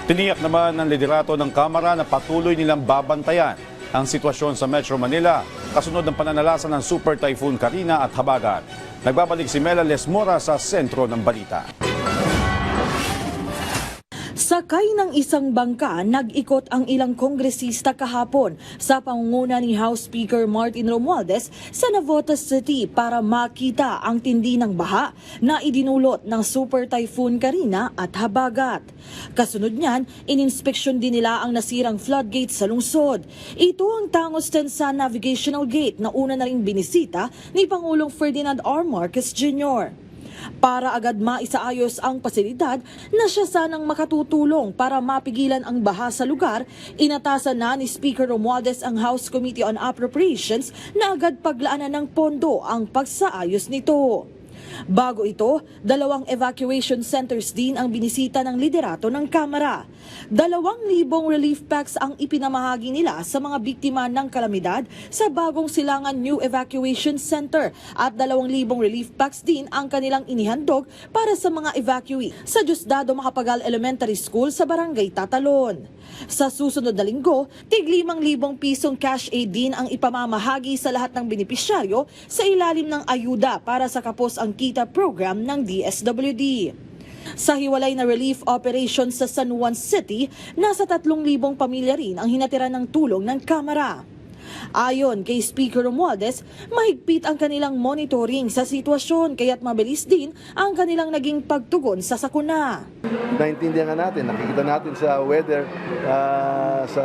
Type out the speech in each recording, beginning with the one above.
Tiniyak naman ng liderato ng Kamara na patuloy nilang babantayan ang sitwasyon sa Metro Manila kasunod ng pananalasa ng Super Typhoon Karina at Habagat. Nagbabalik si Mela Lesmora sa sentro ng balita. Sakay ng isang bangka, nag-ikot ang ilang kongresista kahapon sa pangunguna ni House Speaker Martin Romualdez sa Navotas City para makita ang tindi ng baha na idinulot ng Super Typhoon Karina at Habagat. Kasunod niyan, ininspeksyon din nila ang nasirang floodgate sa lungsod. Ito ang Tangos Tensa Navigational Gate na una na ring binisita ni Pangulong Ferdinand R. Marcos Jr. Para agad maisaayos ang pasilidad na siya sanang makatutulong para mapigilan ang baha sa lugar, inatasan na ni Speaker Romualdez ang House Committee on Appropriations na agad paglaanan ng pondo ang pagsaayos nito. Bago ito, 2 evacuation centers din ang binisita ng liderato ng Kamara. 2,000 relief packs ang ipinamahagi nila sa mga biktima ng kalamidad sa Bagong Silangan New Evacuation Center at 2,000 relief packs din ang kanilang inihandog para sa mga evacuee sa Diosdado Macapagal Elementary School sa Barangay Tatalon. Sa susunod na linggo, tig 5,000 pisong cash aid din ang ipamamahagi sa lahat ng benepisyaryo sa ilalim ng ayuda para sa Kapos ang Kita program ng DSWD. Sa hiwalay na relief operation sa San Juan City, nasa 3,000 pamilya rin ang hinatiran ng tulong ng Kamara. Ayon kay Speaker Romualdez, mahigpit ang kanilang monitoring sa sitwasyon kaya't mabilis din ang kanilang naging pagtugon sa sakuna. Naintindihan natin, nakikita natin sa weather, sa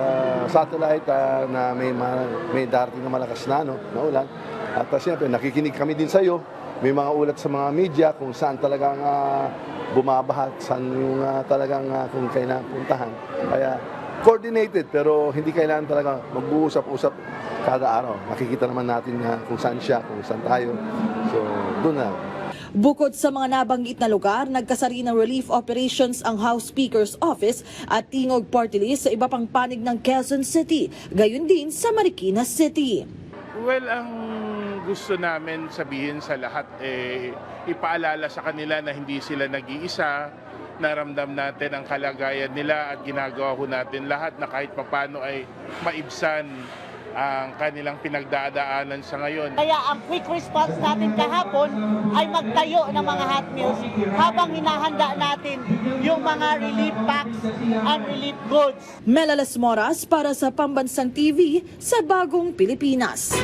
satellite na may darating na malakas na ulan. At siyempre, nakikinig kami din sa iyo. May mga ulat sa mga media kung saan talagang bumabaha, saan yung talagang kung kailangan puntahan. Kaya coordinated pero hindi kailangan talaga mag-uusap-usap kada araw. Makikita naman natin kung saan siya, kung saan tayo. So, doon na. Bukod sa mga nabanggit na lugar, nagkasari ng relief operations ang House Speaker's Office at Tingog Party List sa iba pang panig ng Quezon City, gayon din sa Marikina City. Well, ang gusto namin sabihin sa lahat, ipaalala sa kanila na hindi sila nag-iisa, naramdam natin ang kalagayan nila at ginagawa ho natin lahat na kahit papano ay maibsan ang kanilang pinagdadaanan sa ngayon. Kaya ang quick response natin kahapon ay magtayo ng mga hot meals habang hinahanda natin yung mga relief packs and relief goods. Mela Lesmora para sa Pambansang TV sa Bagong Pilipinas.